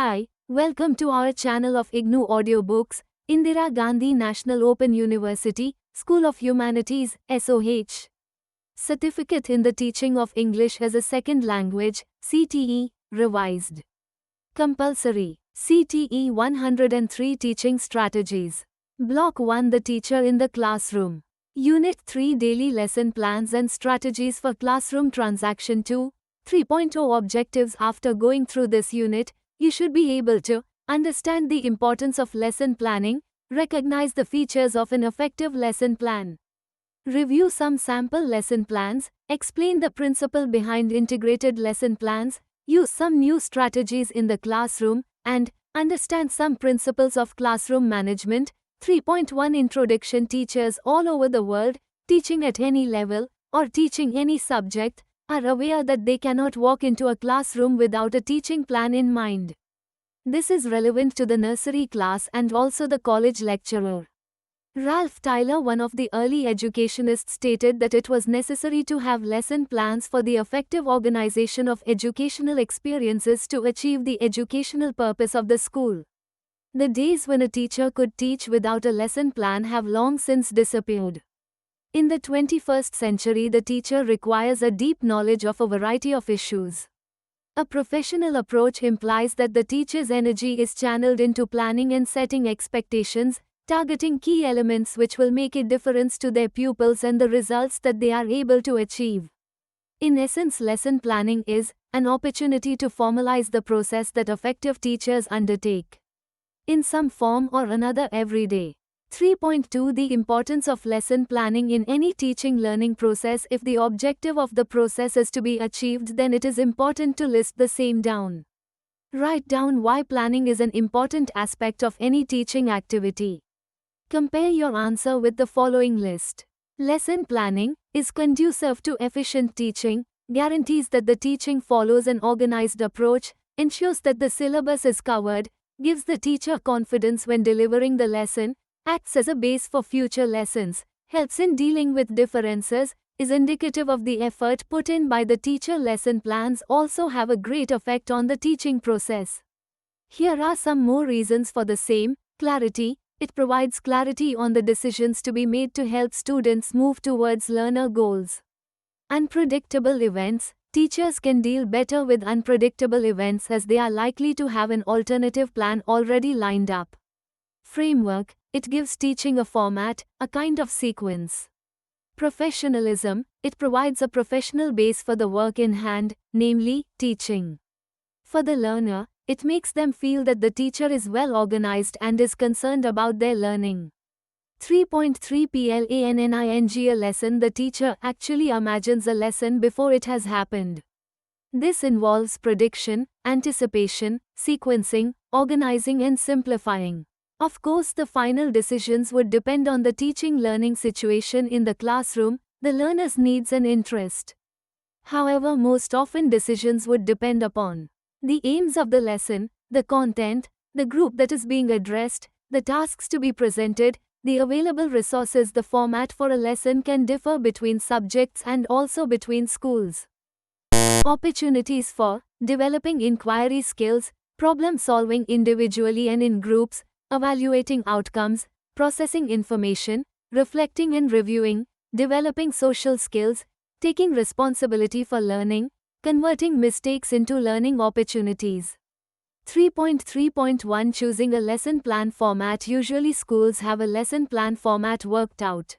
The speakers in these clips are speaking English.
Hi, welcome to our channel of IGNOU Audiobooks, Indira Gandhi National Open University, School of Humanities, SOH. Certificate in the Teaching of English as a Second Language, CTE, revised. Compulsory, CTE 103 Teaching Strategies. Block 1 The Teacher in the Classroom. Unit 3 Daily Lesson Plans and Strategies for Classroom Transaction 2, 3.0 Objectives. After going through this unit, you should be able to understand the importance of lesson planning, recognize the features of an effective lesson plan, review some sample lesson plans, explain the principle behind integrated lesson plans, use some new strategies in the classroom, and understand some principles of classroom management. 3.1 Introduction. Teachers all over the world, teaching at any level, or teaching any subject, are aware that they cannot walk into a classroom without a teaching plan in mind. This is relevant to the nursery class and also the college lecturer. Ralph Tyler, one of the early educationists, stated that it was necessary to have lesson plans for the effective organization of educational experiences to achieve the educational purpose of the school. The days when a teacher could teach without a lesson plan have long since disappeared. In the 21st century, the teacher requires a deep knowledge of a variety of issues. A professional approach implies that the teacher's energy is channeled into planning and setting expectations, targeting key elements which will make a difference to their pupils and the results that they are able to achieve. In essence, lesson planning is an opportunity to formalize the process that effective teachers undertake in some form or another every day. 3.2 The importance of lesson planning in any teaching learning process. If the objective of the process is to be achieved, then it is important to list the same down. Write down why planning is an important aspect of any teaching activity. Compare your answer with the following list. Lesson planning is conducive to efficient teaching, guarantees that the teaching follows an organized approach, ensures that the syllabus is covered, gives the teacher confidence when delivering the lesson, acts as a base for future lessons, helps in dealing with differences, is indicative of the effort put in by the teacher. Lesson plans also have a great effect on the teaching process. Here are some more reasons for the same. Clarity. It provides clarity on the decisions to be made to help students move towards learner goals. Unpredictable events. Teachers can deal better with unpredictable events as they are likely to have an alternative plan already lined up. Framework. It gives teaching a format, a kind of sequence. Professionalism. It provides a professional base for the work in hand, namely, teaching. For the learner, it makes them feel that the teacher is well organized and is concerned about their learning. 3.3 Planning. A lesson. The teacher actually imagines a lesson before it has happened. This involves prediction, anticipation, sequencing, organizing and simplifying. Of course, the final decisions would depend on the teaching-learning situation in the classroom, the learner's needs and interest. However, most often decisions would depend upon the aims of the lesson, the content, the group that is being addressed, the tasks to be presented, the available resources. The format for a lesson can differ between subjects and also between schools. Opportunities for developing inquiry skills, problem solving individually and in groups, evaluating outcomes, processing information, reflecting and reviewing, developing social skills, taking responsibility for learning, converting mistakes into learning opportunities. 3.3.1 Choosing a lesson plan format. Usually schools have a lesson plan format worked out.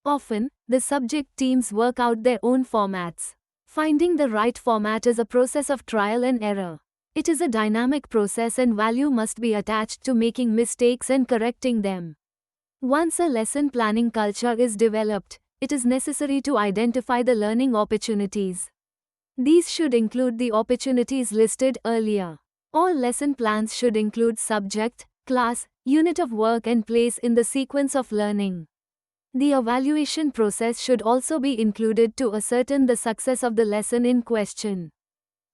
Often, the subject teams work out their own formats. Finding the right format is a process of trial and error. It is a dynamic process and value must be attached to making mistakes and correcting them. Once a lesson planning culture is developed, it is necessary to identify the learning opportunities. These should include the opportunities listed earlier. All lesson plans should include subject, class, unit of work and place in the sequence of learning. The evaluation process should also be included to ascertain the success of the lesson in question.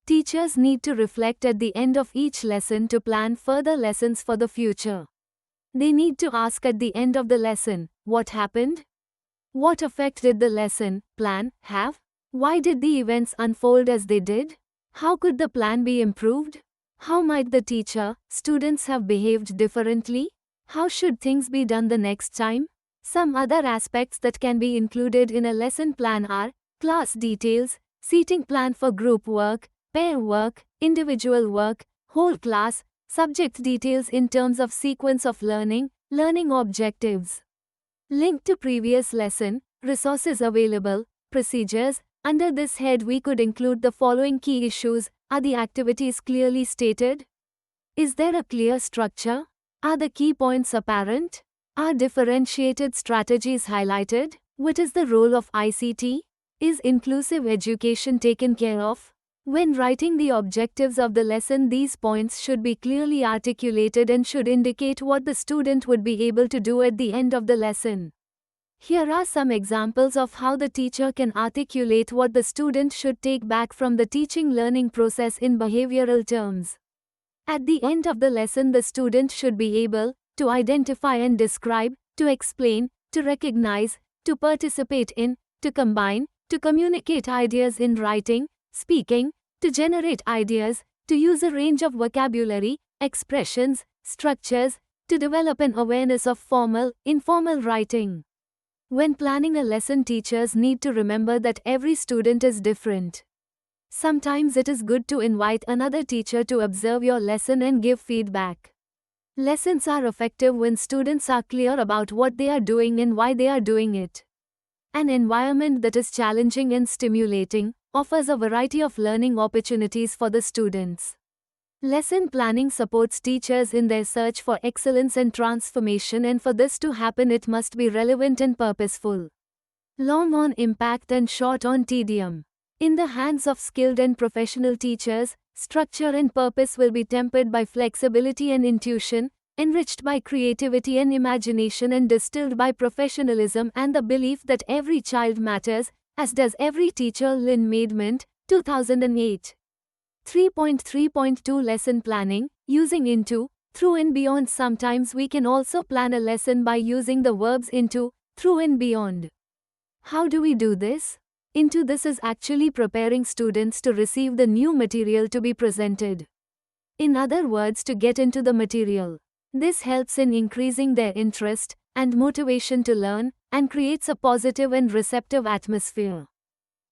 Teachers need to reflect at the end of each lesson to plan further lessons for the future. They need to ask at the end of the lesson, what happened? What effect did the lesson plan have? Why did the events unfold as they did? How could the plan be improved? How might the teacher, students have behaved differently? How should things be done the next time? Some other aspects that can be included in a lesson plan are class details, seating plan for group work, pair work, individual work, whole class, subject details in terms of sequence of learning, learning objectives. Link to previous lesson, resources available, procedures. Under this head we could include the following key issues. Are the activities clearly stated? Is there a clear structure? Are the key points apparent? Are differentiated strategies highlighted? What is the role of ICT? Is inclusive education taken care of? When writing the objectives of the lesson, these points should be clearly articulated and should indicate what the student would be able to do at the end of the lesson. Here are some examples of how the teacher can articulate what the student should take back from the teaching learning process in behavioral terms. At the end of the lesson, the student should be able to identify and describe, to explain, to recognize, to participate in, to combine, to communicate ideas in writing, speaking, to generate ideas, to use a range of vocabulary, expressions, structures, to develop an awareness of formal, informal writing. When planning a lesson, teachers need to remember that every student is different. Sometimes it is good to invite another teacher to observe your lesson and give feedback. Lessons are effective when students are clear about what they are doing and why they are doing it. An environment that is challenging and stimulating offers a variety of learning opportunities for the students. Lesson planning supports teachers in their search for excellence and transformation, and for this to happen it must be relevant and purposeful. Long on impact and short on tedium. In the hands of skilled and professional teachers, structure and purpose will be tempered by flexibility and intuition, enriched by creativity and imagination, and distilled by professionalism and the belief that every child matters, as does every teacher. Lynn Maidment, 2008. 3.3.2 Lesson Planning, using into, through and beyond. Sometimes we can also plan a lesson by using the verbs into, through and beyond. How do we do this? Into this is actually preparing students to receive the new material to be presented. In other words, to get into the material. This helps in increasing their interest and motivation to learn, and creates a positive and receptive atmosphere.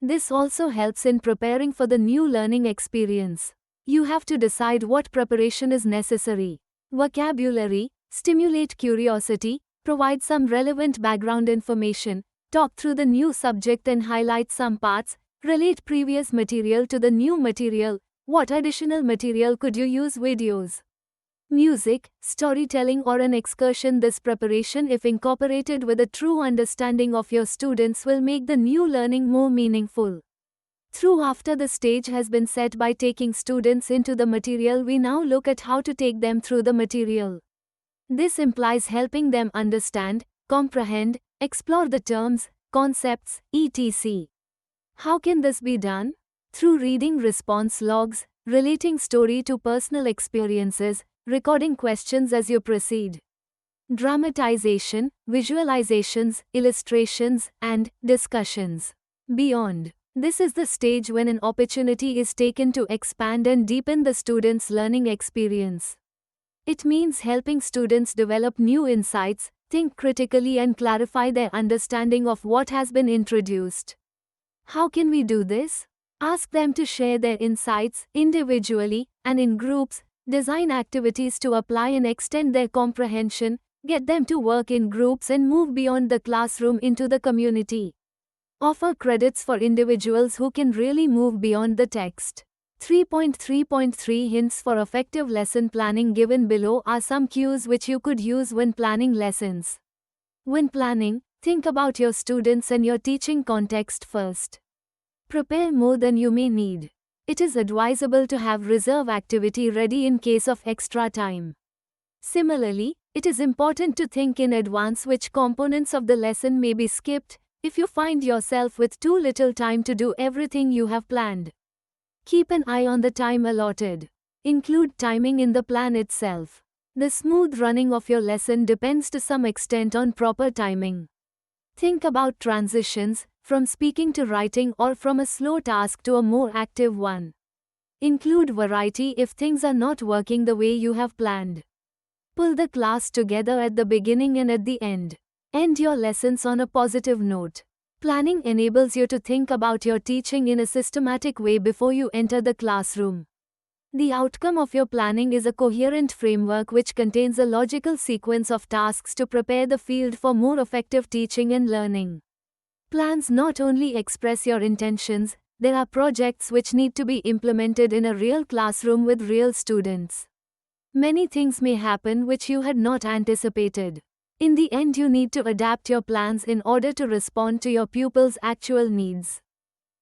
This also helps in preparing for the new learning experience. You have to decide what preparation is necessary. Vocabulary, stimulate curiosity, provide some relevant background information, talk through the new subject and highlight some parts, relate previous material to the new material. What additional material could you use? Videos, music, storytelling, or an excursion. This preparation, if incorporated with a true understanding of your students, will make the new learning more meaningful. Through after the stage has been set by taking students into the material, we now look at how to take them through the material. This implies helping them understand, comprehend, explore the terms, concepts, etc. How can this be done? Through reading response logs, relating story to personal experiences, recording questions as you proceed. Dramatization, visualizations, illustrations, and discussions. Beyond. This is the stage when an opportunity is taken to expand and deepen the student's learning experience. It means helping students develop new insights, think critically, and clarify their understanding of what has been introduced. How can we do this? Ask them to share their insights individually and in groups, design activities to apply and extend their comprehension, get them to work in groups and move beyond the classroom into the community. Offer credits for individuals who can really move beyond the text. 3.3.3 Hints for effective lesson planning. Given below are some cues which you could use when planning lessons. When planning, think about your students and your teaching context first. Prepare more than you may need. It is advisable to have reserve activity ready in case of extra time. Similarly, it is important to think in advance which components of the lesson may be skipped if you find yourself with too little time to do everything you have planned. Keep an eye on the time allotted. Include timing in the plan itself. The smooth running of your lesson depends to some extent on proper timing. Think about transitions, from speaking to writing or from a slow task to a more active one. Include variety if things are not working the way you have planned. Pull the class together at the beginning and at the end. End your lessons on a positive note. Planning enables you to think about your teaching in a systematic way before you enter the classroom. The outcome of your planning is a coherent framework which contains a logical sequence of tasks to prepare the field for more effective teaching and learning. Plans not only express your intentions, there are projects which need to be implemented in a real classroom with real students. Many things may happen which you had not anticipated. In the end, you need to adapt your plans in order to respond to your pupils' actual needs.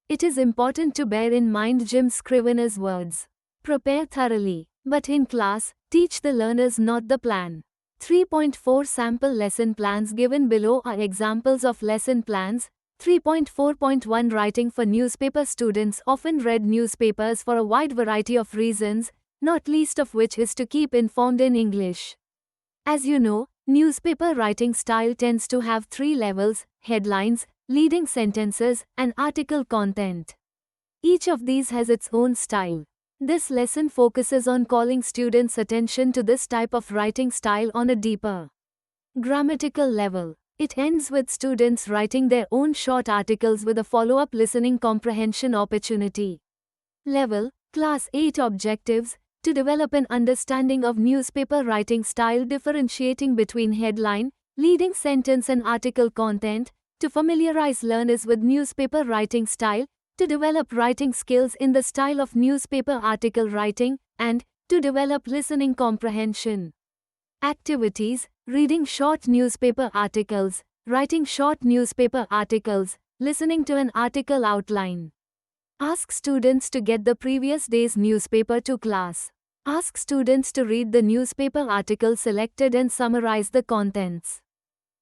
It is important to bear in mind Jim Scrivener's words. Prepare thoroughly, but in class, teach the learners, not the plan. 3.4 Sample lesson plans given below are examples of lesson plans. 3.4.1 Writing for newspaper students often read newspapers for a wide variety of reasons, not least of which is to keep informed in English. As you know, newspaper writing style tends to have three levels: headlines, leading sentences, and article content. Each of these has its own style. This lesson focuses on calling students' attention to this type of writing style on a deeper grammatical level. It ends with students writing their own short articles with a follow-up listening comprehension opportunity. Level, Class 8 Objectives: to develop an understanding of newspaper writing style, differentiating between headline, leading sentence and article content, to familiarize learners with newspaper writing style, to develop writing skills in the style of newspaper article writing, and to develop listening comprehension. Activities: reading short newspaper articles, writing short newspaper articles, listening to an article outline. Ask students to get the previous day's newspaper to class. Ask students to read the newspaper article selected and summarize the contents.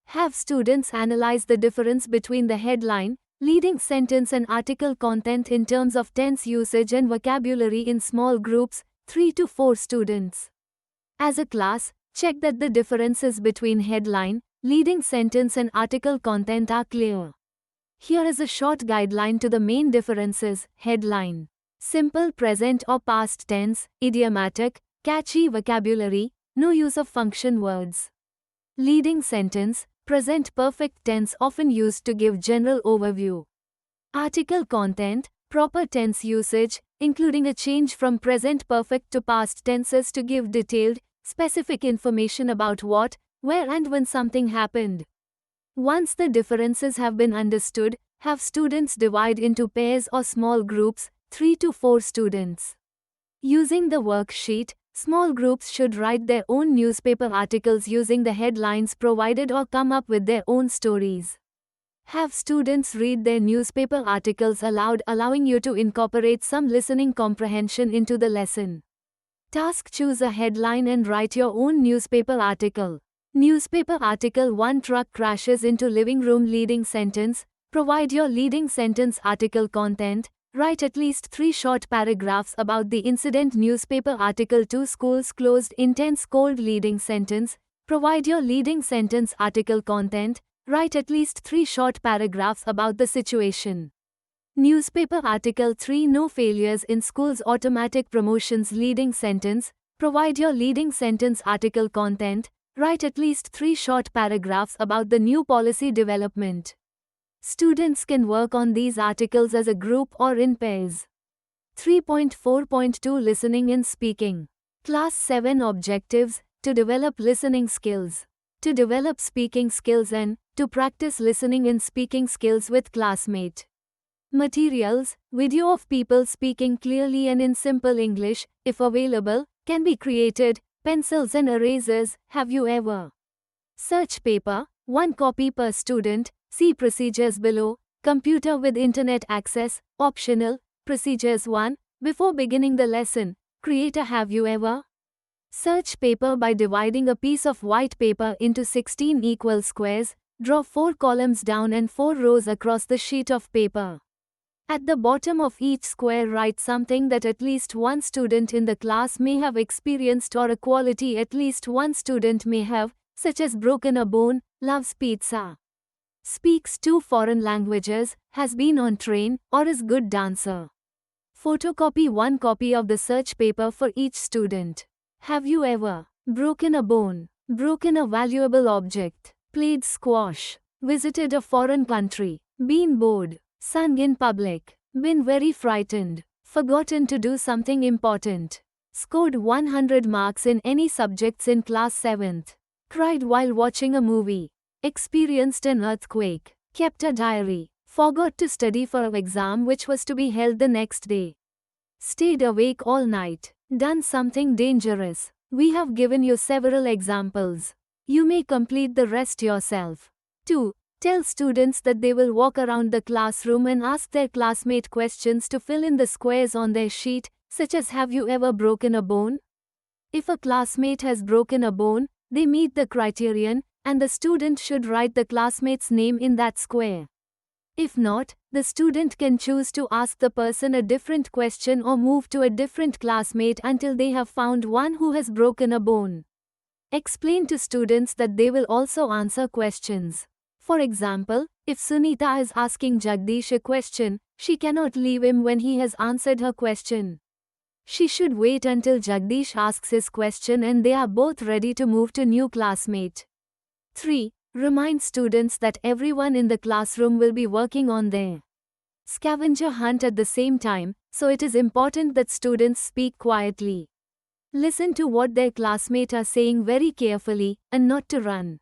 Have students analyze the difference between the headline, leading sentence and article content in terms of tense usage and vocabulary in small groups, 3 to 4 students. As a class, check that the differences between headline, leading sentence and article content are clear. Here is a short guideline to the main differences. Headline: simple present or past tense, idiomatic, catchy vocabulary, no use of function words. Leading sentence: present perfect tense often used to give general overview. Article content: proper tense usage, including a change from present perfect to past tenses to give detailed, specific information about what, where and when something happened. Once the differences have been understood, have students divide into pairs or small groups, 3 to 4 students. Using the worksheet, small groups should write their own newspaper articles using the headlines provided or come up with their own stories. Have students read their newspaper articles aloud, allowing you to incorporate some listening comprehension into the lesson. Task: choose a headline and write your own newspaper article. Newspaper article: 1 truck crashes into living room. Leading sentence: provide your leading sentence. Article content: write at least 3 short paragraphs about the incident. Newspaper article: 2 schools closed. Intense cold. Leading sentence: provide your leading sentence. Article content: write at least 3 short paragraphs about the situation. Newspaper article: 3 no failures in schools. Automatic promotions. Leading sentence: provide your leading sentence. Article content: write at least 3 short paragraphs about the new policy development. Students can work on these articles as a group or in pairs. 3.4.2 Listening and Speaking. Class 7 Objectives: to develop listening skills, to develop speaking skills and to practice listening and speaking skills with classmate. Materials: video of people speaking clearly and in simple English, if available, can be created. Pencils and erasers: have you ever? Search paper: 1 copy per student. See procedures below. Computer with internet access, optional. Procedures 1. Before beginning the lesson, create a have you ever? Search paper by dividing a piece of white paper into 16 equal squares. Draw 4 columns down and 4 rows across the sheet of paper. At the bottom of each square, write something that at least one student in the class may have experienced or a quality at least one student may have, such as broken a bone, loves pizza, speaks 2 foreign languages, has been on train, or is good dancer. Photocopy one copy of the search paper for each student. Have you ever broken a bone, broken a valuable object, played squash, visited a foreign country, been bored, sung in public, been very frightened, forgotten to do something important, scored 100 marks in any subjects in class 7th, cried while watching a movie, experienced an earthquake, kept a diary, forgot to study for an exam which was to be held the next day, stayed awake all night, done something dangerous. We have given you several examples. You may complete the rest yourself. 2. Tell students that they will walk around the classroom and ask their classmate questions to fill in the squares on their sheet, such as have you ever broken a bone? If a classmate has broken a bone, they meet the criterion, and the student should write the classmate's name in that square. If not, the student can choose to ask the person a different question or move to a different classmate until they have found one who has broken a bone. Explain to students that they will also answer questions. For example, if Sunita is asking Jagdish a question, she cannot leave him when he has answered her question. She should wait until Jagdish asks his question and they are both ready to move to new classmate. 3. Remind students that everyone in the classroom will be working on their scavenger hunt at the same time, so it is important that students speak quietly. Listen to what their classmates are saying very carefully, and not to run.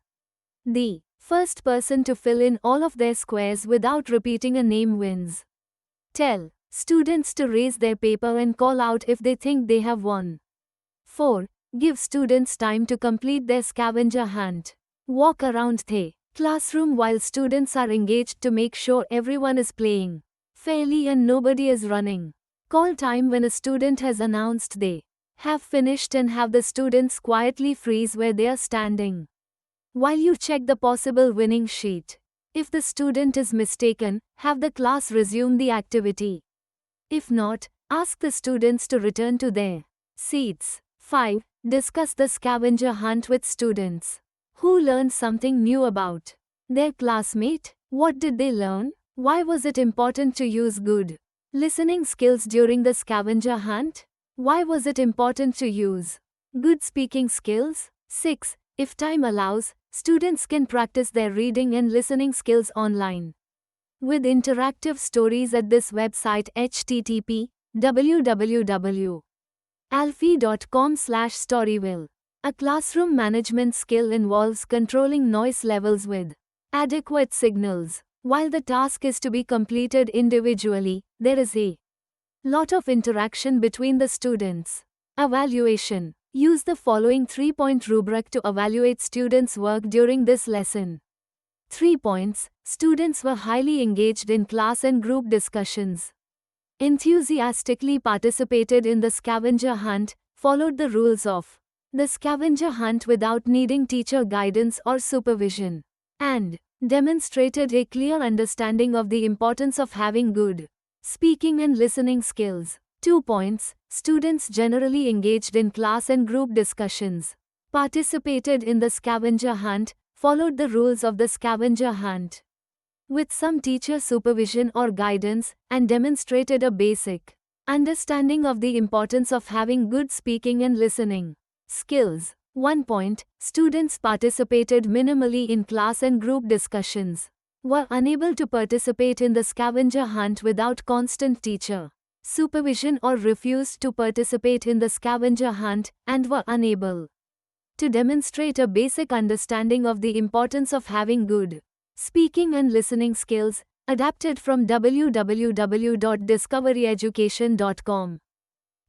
The first person to fill in all of their squares without repeating a name wins. Tell students to raise their paper and call out if they think they have won. 4. Give students time to complete their scavenger hunt. Walk around the classroom while students are engaged to make sure everyone is playing fairly and nobody is running. Call time when a student has announced they have finished and have the students quietly freeze where they are standing while you check the possible winning sheet. If the student is mistaken, have the class resume the activity. If not, ask the students to return to their seats. 5. Discuss the scavenger hunt with students who learned something new about their classmate. What did they learn? Why was it important to use good listening skills during the scavenger hunt? Why was it important to use good speaking skills? 6. If time allows, students can practice their reading and listening skills online with interactive stories at this website http://alfie.com/storyville. A classroom management skill involves controlling noise levels with adequate signals. While the task is to be completed individually, there is a lot of interaction between the students. Evaluation. Use the following 3-point rubric to evaluate students' work during this lesson. 3 points. Students were highly engaged in class and group discussions. Enthusiastically participated in the scavenger hunt, followed the rules of the scavenger hunt without needing teacher guidance or supervision, and demonstrated a clear understanding of the importance of having good speaking and listening skills. 2 points. Students generally engaged in class and group discussions, participated in the scavenger hunt, followed the rules of the scavenger hunt with some teacher supervision or guidance, and demonstrated a basic understanding of the importance of having good speaking and listening skills. 1 point. Students participated minimally in class and group discussions, were unable to participate in the scavenger hunt without constant teacher supervision or refused to participate in the scavenger hunt, and were unable to demonstrate a basic understanding of the importance of having good speaking and listening skills. Adapted from www.discoveryeducation.com.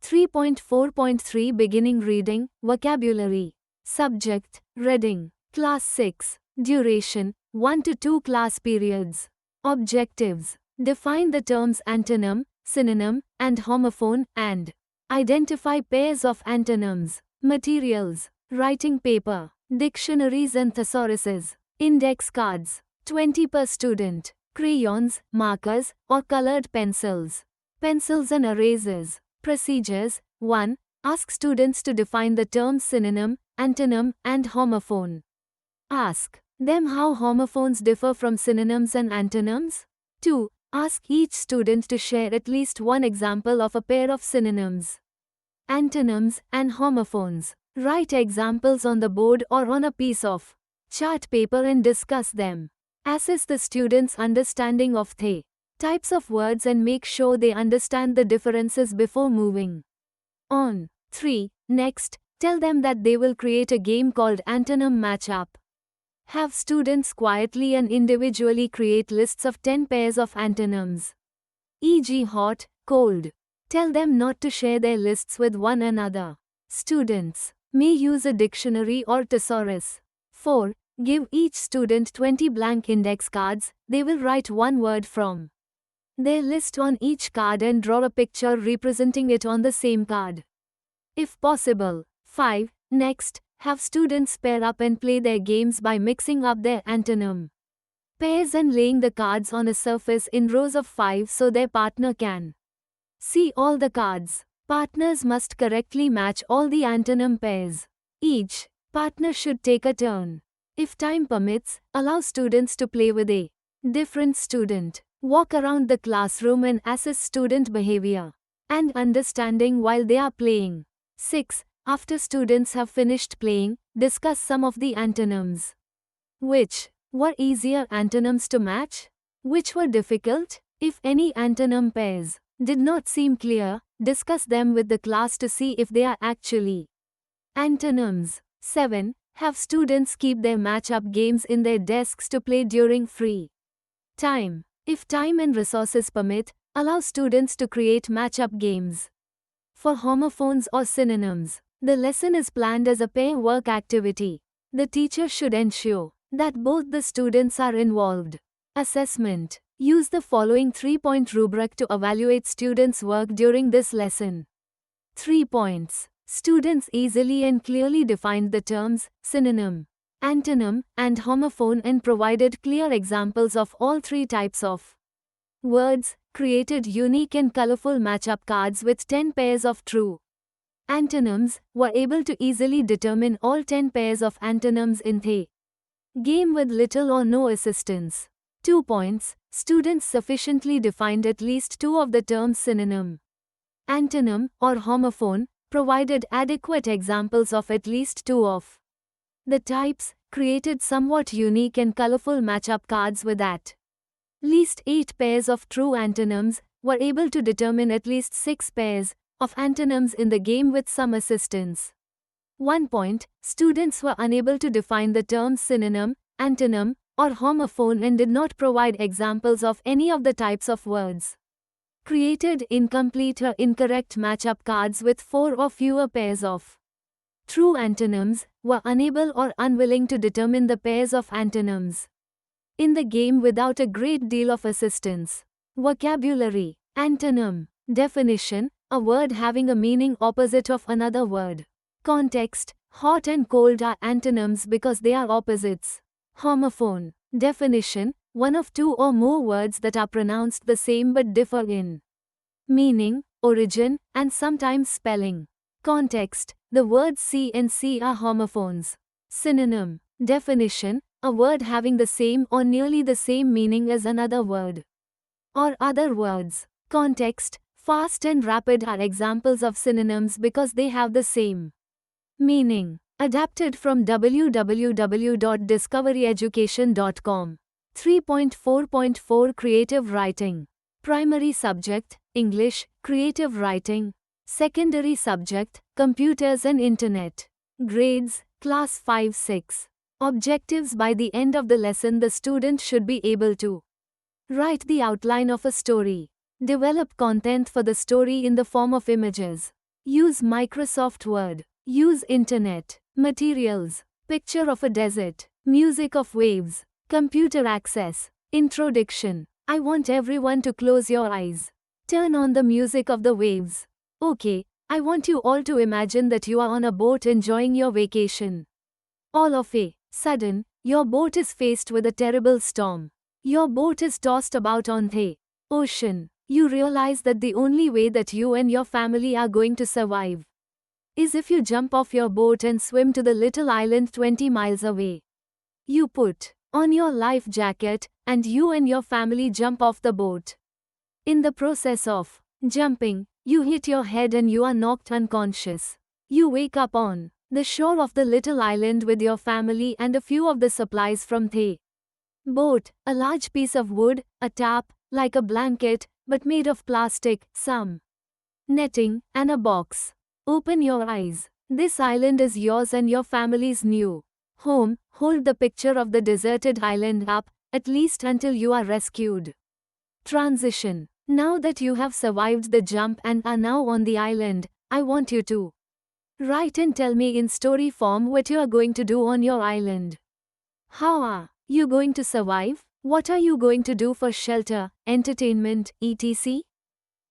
3.4.3 Beginning Reading, Vocabulary. Subject, Reading. Class 6. Duration, 1 to 2 class periods. Objectives. Define the terms antonym, synonym, and homophone, and identify pairs of antonyms. Materials. Writing paper, dictionaries and thesauruses. Index cards, 20 per student. Crayons, markers, or colored pencils. Pencils and erasers. Procedures. 1. Ask students to define the terms synonym, antonym, and homophone. Ask them how homophones differ from synonyms and antonyms. 2. Ask each student to share at least one example of a pair of synonyms, antonyms, and homophones. Write examples on the board or on a piece of chart paper and discuss them. Assess the students' understanding of the types of words and make sure they understand the differences before moving on. 3. Next, tell them that they will create a game called Antonym Matchup. Have students quietly and individually create lists of 10 pairs of antonyms, e.g. hot, cold. Tell them not to share their lists with one another. Students may use a dictionary or thesaurus. 4. Give each student 20 blank index cards. They will write one word from their list on each card and draw a picture representing it on the same card, if possible. 5. Next, have students pair up and play their games by mixing up their antonym pairs and laying the cards on a surface in rows of 5 so their partner can see all the cards. Partners must correctly match all the antonym pairs. Each partner should take a turn. If time permits, allow students to play with a different student. Walk around the classroom and assess student behavior and understanding while they are playing. 6. After students have finished playing, discuss some of the antonyms. Which were easier antonyms to match? Which were difficult? If any antonym pairs did not seem clear, discuss them with the class to see if they are actually antonyms. 7. Have students keep their match-up games in their desks to play during free time. If time and resources permit, allow students to create match-up games. For homophones or synonyms, the lesson is planned as a pair work activity. The teacher should ensure that both the students are involved. Assessment. Use the following 3-point rubric to evaluate students' work during this lesson. 3 points. Students easily and clearly defined the terms synonym, antonym, and homophone and provided clear examples of all 3 types of words, created unique and colorful match-up cards with 10 pairs of true antonyms, were able to easily determine all 10 pairs of antonyms in the game with little or no assistance. 2 points. Students sufficiently defined at least 2 of the terms synonym, antonym, or homophone, provided adequate examples of at least 2 of the types, created somewhat unique and colorful match-up cards with at least 8 pairs of true antonyms, were able to determine at least 6 pairs of antonyms in the game with some assistance. 1 point. Students were unable to define the terms synonym, antonym, or homophone and did not provide examples of any of the types of words. Created incomplete or incorrect match-up cards with 4 or fewer pairs of true antonyms, were unable or unwilling to determine the pairs of antonyms in the game without a great deal of assistance. Vocabulary. Antonym. Definition: a word having a meaning opposite of another word. Context: hot and cold are antonyms because they are opposites. Homophone. Definition: one of 2 or more words that are pronounced the same but differ in meaning, origin, and sometimes spelling. Context: the words see and see are homophones. Synonym. Definition: a word having the same or nearly the same meaning as another word or other words. Context: fast and rapid are examples of synonyms because they have the same meaning. Adapted from www.discoveryeducation.com. 3.4.4 Creative Writing. Primary subject: English, Creative Writing. Secondary subject: Computers and Internet. Grades: Class 5-6. Objectives: by the end of the lesson the student should be able to write the outline of a story. Develop content for the story in the form of images. Use Microsoft Word. Use Internet. Materials: picture of a desert, music of waves, computer access. Introduction: I want everyone to close your eyes. Turn on the music of the waves. Okay, I want you all to imagine that you are on a boat enjoying your vacation. All of a sudden, your boat is faced with a terrible storm. Your boat is tossed about on the ocean. You realize that the only way that you and your family are going to survive is if you jump off your boat and swim to the little island 20 miles away. You put on your life jacket, and you and your family jump off the boat. In the process of jumping, you hit your head and you are knocked unconscious. You wake up on the shore of the little island with your family and a few of the supplies from the boat, a large piece of wood, a tarp, like a blanket, but made of plastic, some netting, and a box. Open your eyes. This island is yours and your family's new home. Hold the picture of the deserted island up, at least until you are rescued. Transition. Now that you have survived the jump and are now on the island, I want you to write and tell me in story form what you are going to do on your island. How are you going to survive? What are you going to do for shelter, entertainment, etc.?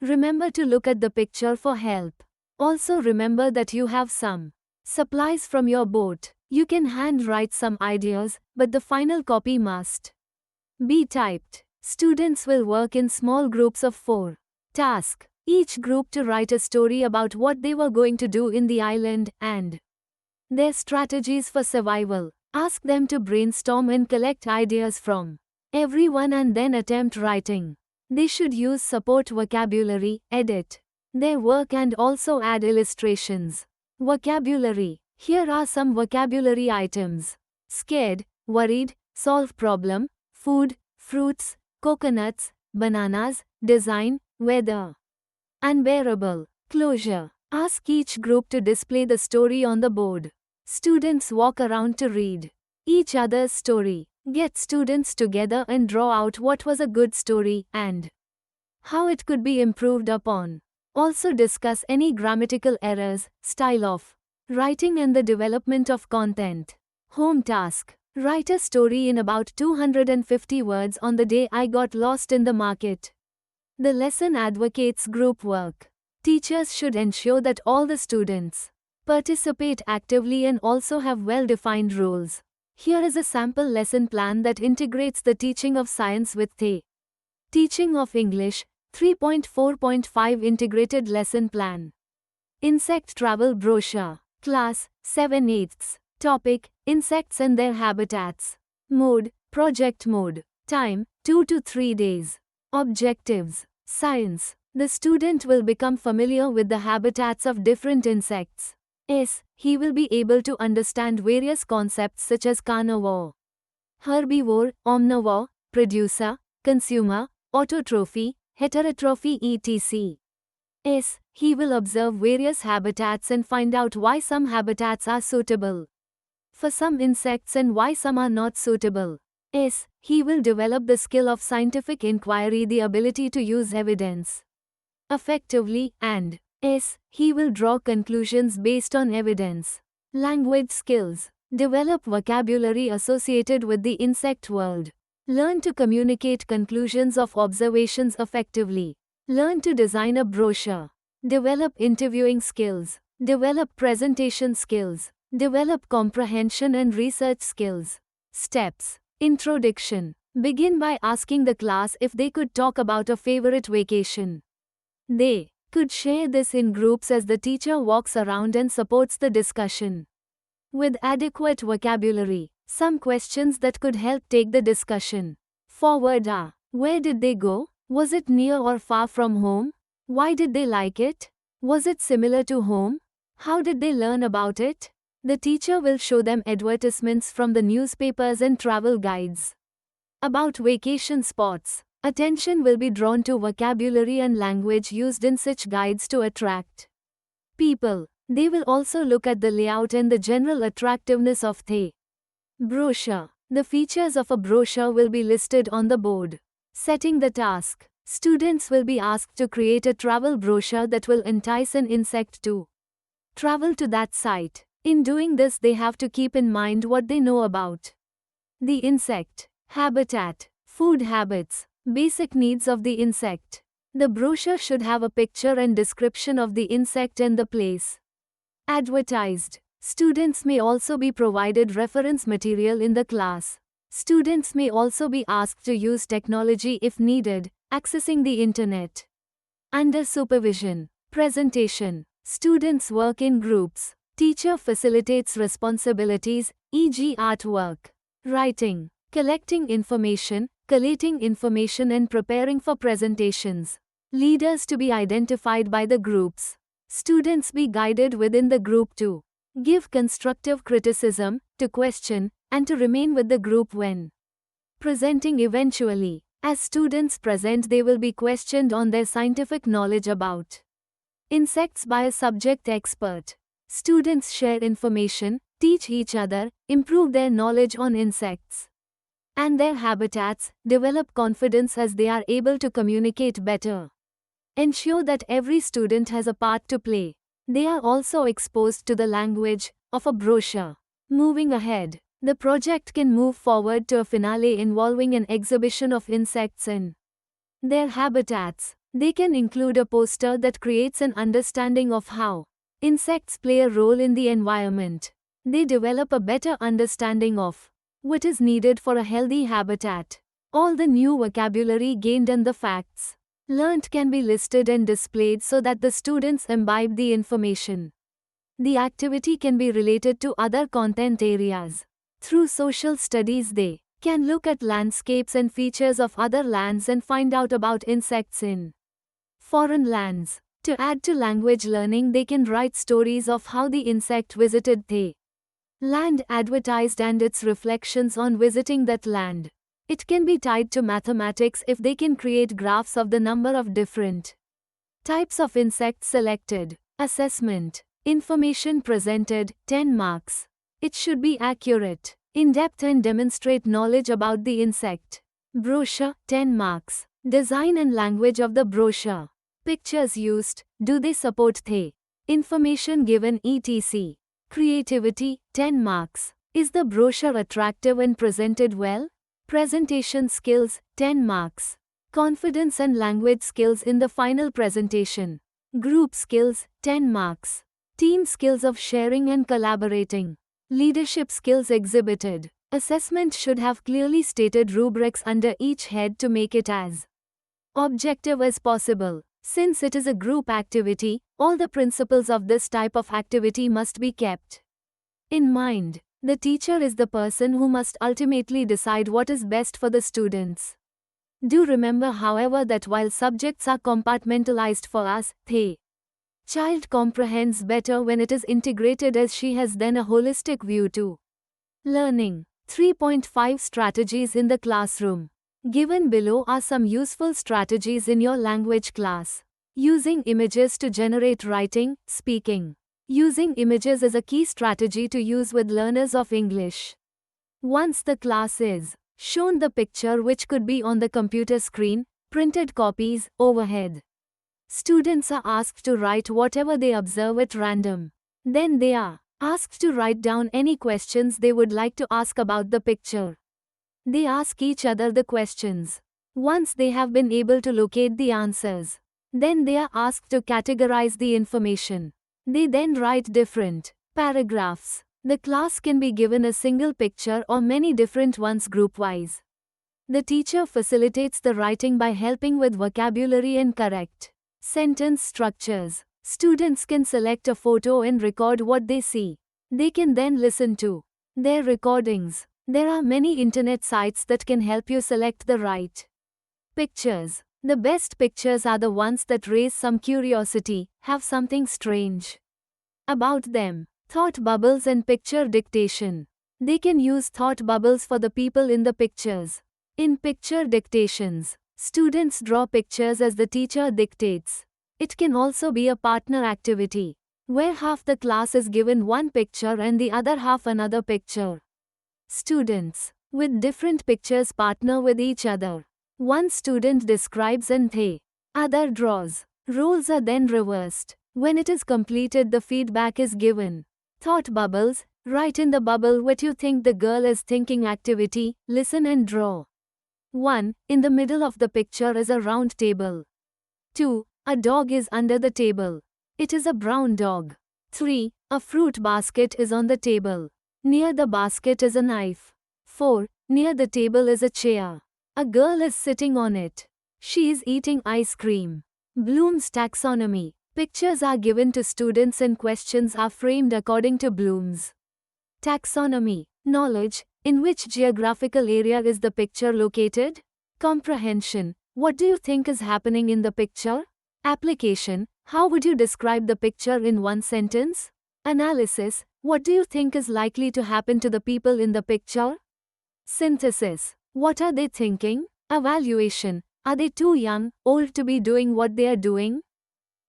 Remember to look at the picture for help. Also remember that you have some supplies from your boat. You can handwrite some ideas, but the final copy must be typed. Students will work in small groups of 4. Task. Each group to write a story about what they were going to do in the island and their strategies for survival. Ask them to brainstorm and collect ideas from everyone and then attempt writing. They should use support vocabulary, edit their work and also add illustrations. Vocabulary. Here are some vocabulary items. Scared, worried, solve problem, food, fruits, coconuts, bananas, design, weather. Unbearable. Closure. Ask each group to display the story on the board. Students walk around to read each other's story. Get students together and draw out what was a good story and how it could be improved upon. Also discuss any grammatical errors, style of writing and the development of content. Home task. Write a story in about 250 words on the day I got lost in the market. The lesson advocates group work. Teachers should ensure that all the students participate actively and also have well-defined roles. Here is a sample lesson plan that integrates the teaching of science with the teaching of English. 3.4.5 Integrated Lesson Plan. Insect Travel Brochure. Class, 7/8. Topic, Insects and their habitats. Mode, Project Mode. Time, 2 to 3 days. Objectives. Science. The student will become familiar with the habitats of different insects. He will be able to understand various concepts such as carnivore, herbivore, omnivore, producer, consumer, autotrophy, heterotrophy etc. He will observe various habitats and find out why some habitats are suitable for some insects and why some are not suitable. He will develop the skill of scientific inquiry, the ability to use evidence effectively, and he will draw conclusions based on evidence. Language skills. Develop vocabulary associated with the insect world. Learn to communicate conclusions of observations effectively. Learn to design a brochure. Develop interviewing skills. Develop presentation skills. Develop comprehension and research skills. Steps. Introduction. Begin by asking the class if they could talk about a favorite vacation. They could share this in groups as the teacher walks around and supports the discussion with adequate vocabulary. Some questions that could help take the discussion forward are: where did they go? Was it near or far from home? Why did they like it? Was it similar to home? How did they learn about it? The teacher will show them advertisements from the newspapers and travel guides about vacation spots. Attention will be drawn to vocabulary and language used in such guides to attract people. They will also look at the layout and the general attractiveness of the brochure. The features of a brochure will be listed on the board. Setting the task. Students will be asked to create a travel brochure that will entice an insect to travel to that site. In doing this, they have to keep in mind what they know about the insect, habitat, food habits, basic needs of the insect. The brochure should have a picture and description of the insect and the place advertised. Students may also be provided reference material in the class. Students may also be asked to use technology if needed, accessing the internet. Under supervision. Presentation. Students work in groups. Teacher facilitates responsibilities, e.g. artwork, writing, collecting information, collating information and preparing for presentations. Leaders to be identified by the groups. Students be guided within the group to give constructive criticism, to question, and to remain with the group when presenting eventually. As students present, they will be questioned on their scientific knowledge about insects by a subject expert. Students share information, teach each other, improve their knowledge on insects and their habitats, develop confidence as they are able to communicate better. Ensure that every student has a part to play. They are also exposed to the language of a brochure. Moving ahead, the project can move forward to a finale involving an exhibition of insects in their habitats. They can include a poster that creates an understanding of how insects play a role in the environment. They develop a better understanding of what is needed for a healthy habitat. All the new vocabulary gained and the facts learnt can be listed and displayed so that the students imbibe the information. The activity can be related to other content areas. Through social studies, they can look at landscapes and features of other lands and find out about insects in foreign lands. To add to language learning, they can write stories of how the insect visited the land advertised and its reflections on visiting that land. It can be tied to mathematics if they can create graphs of the number of different types of insects selected. Assessment. Information presented, 10 marks. It should be accurate, in-depth and demonstrate knowledge about the insect. Brochure, 10 marks. Design and language of the brochure. Pictures used, do they support the information given etc. Creativity, 10 marks. Is the brochure attractive and presented well? Presentation skills, 10 marks. Confidence and language skills in the final presentation. Group skills, 10 marks. Team skills of sharing and collaborating. Leadership skills exhibited. Assessment should have clearly stated rubrics under each head to make it as objective as possible. Since it is a group activity, all the principles of this type of activity must be kept in mind. The teacher is the person who must ultimately decide what is best for the students. Do remember, however, that while subjects are compartmentalized for us, the child comprehends better when it is integrated, as she has then a holistic view to learning. 3.5 Strategies in the classroom. Given below are some useful strategies in your language class. Using images to generate writing, speaking. Using images is a key strategy to use with learners of English. Once the class is shown the picture, which could be on the computer screen, printed copies, overhead, students are asked to write whatever they observe at random. Then they are asked to write down any questions they would like to ask about the picture. They ask each other the questions. Once they have been able to locate the answers, then they are asked to categorize the information. They then write different paragraphs. The class can be given a single picture or many different ones group-wise. The teacher facilitates the writing by helping with vocabulary and correct sentence structures. Students can select a photo and record what they see. They can then listen to their recordings. There are many internet sites that can help you select the right pictures. The best pictures are the ones that raise some curiosity, have something strange about them. Thought bubbles and picture dictation. They can use thought bubbles for the people in the pictures. In picture dictations, students draw pictures as the teacher dictates. It can also be a partner activity, where half the class is given one picture and the other half another picture. Students with different pictures partner with each other. One student describes and the other draws. Roles are then reversed. When it is completed, the feedback is given. Thought bubbles. Write in the bubble what you think the girl is thinking. Activity. Listen and draw. 1. In the middle of the picture is a round table. 2. A dog is under the table. It is a brown dog. 3. A fruit basket is on the table. Near the basket is a knife. 4. Near the table is a chair. A girl is sitting on it. She is eating ice cream. Bloom's taxonomy. Pictures are given to students and questions are framed according to Bloom's taxonomy. Knowledge. In which geographical area is the picture located? Comprehension. What do you think is happening in the picture? Application. How would you describe the picture in one sentence? Analysis. What do you think is likely to happen to the people in the picture? Synthesis. What are they thinking? Evaluation. Are they too young, old to be doing what they are doing?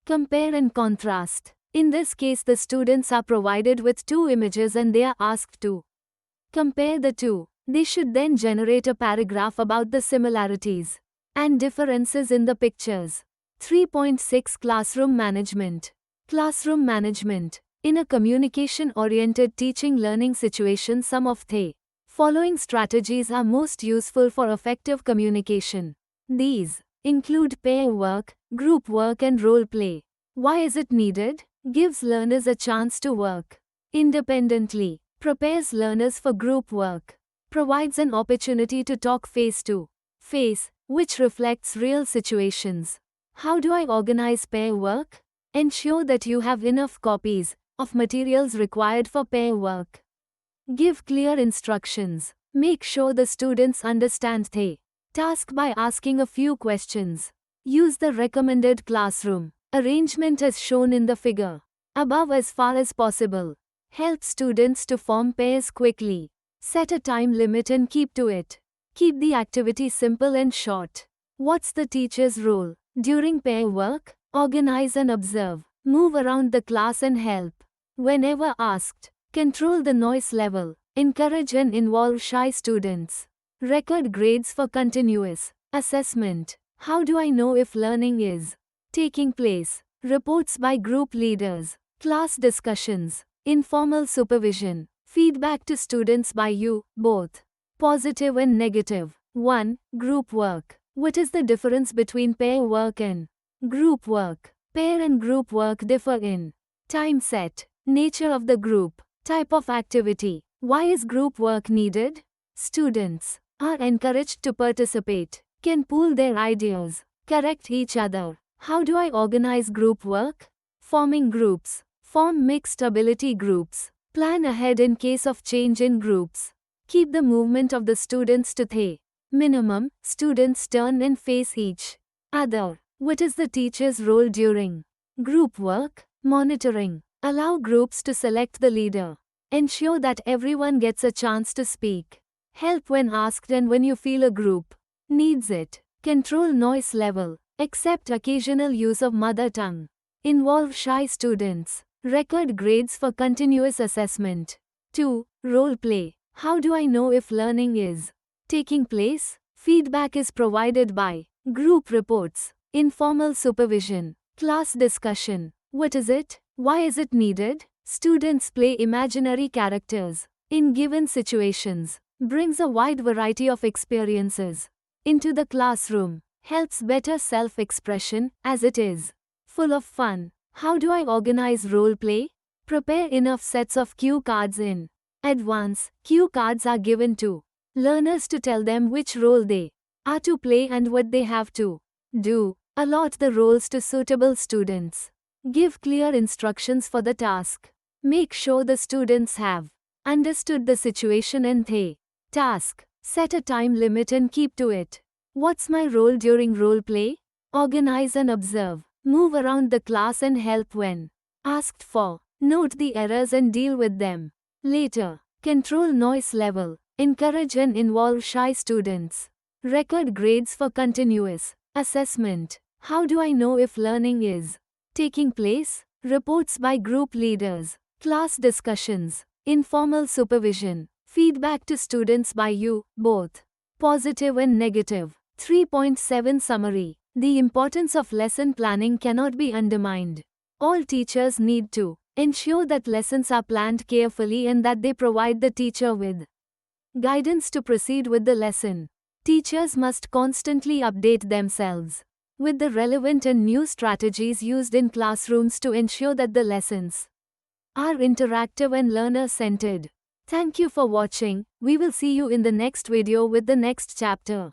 Compare and contrast. In this case, the students are provided with two images and they are asked to compare the two. They should then generate a paragraph about the similarities and differences in the pictures. 3.6 Classroom Management. Classroom management. In a communication-oriented teaching learning situation, some of the following strategies are most useful for effective communication. These include pair work, group work and role play. Why is it needed? Gives learners a chance to work independently. Prepares learners for group work. Provides an opportunity to talk face to face, which reflects real situations. How do I organize pair work? Ensure that you have enough copies of materials required for pair work. Give clear instructions. Make sure the students understand the task by asking a few questions. Use the recommended classroom arrangement as shown in the figure above as far as possible. Help students to form pairs quickly. Set a time limit and keep to it. Keep the activity simple and short. What's the teacher's role? During pair work, organize and observe. Move around the class and help. Whenever asked, control the noise level. Encourage and involve shy students. Record grades for continuous assessment. How do I know if learning is taking place? Reports by group leaders. Class discussions. Informal supervision. Feedback to students by you, both positive and negative. 1. Group work. What is the difference between pair work and group work? Pair and group work differ in time set, nature of the group, type of activity. Why is group work needed? Students are encouraged to participate, can pool their ideas, correct each other. How do I organize group work? Forming groups. Form mixed ability groups. Plan ahead in case of change in groups. Keep the movement of the students to the minimum. Students turn and face each other. What is the teacher's role during group work? Monitoring. Allow groups to select the leader. Ensure that everyone gets a chance to speak. Help when asked and when you feel a group needs it. Control noise level. Accept occasional use of mother tongue. Involve shy students. Record grades for continuous assessment. 2. Role play. How do I know if learning is taking place? Feedback is provided by group reports, informal supervision, class discussion. What is it? Why is it needed? Students play imaginary characters in given situations. Brings a wide variety of experiences into the classroom. Helps better self-expression as it is full of fun. How do I organize role play? Prepare enough sets of cue cards in advance. Cue cards are given to learners to tell them which role they are to play and what they have to do. Allot the roles to suitable students. Give clear instructions for the task. Make sure the students have understood the situation and the task. Set a time limit and keep to it. What's my role during role play? Organize and observe. Move around the class and help when asked for. Note the errors and deal with them later. Control noise level. Encourage and involve shy students. Record grades for continuous assessment. How do I know if learning is taking place? Reports by group leaders. Class discussions. Informal supervision. Feedback to students by you, both positive and negative. 3.7 Summary. The importance of lesson planning cannot be undermined. All teachers need to ensure that lessons are planned carefully and that they provide the teacher with guidance to proceed with the lesson. Teachers must constantly update themselves with the relevant and new strategies used in classrooms to ensure that the lessons are interactive and learner-centered. Thank you for watching. We will see you in the next video with the next chapter.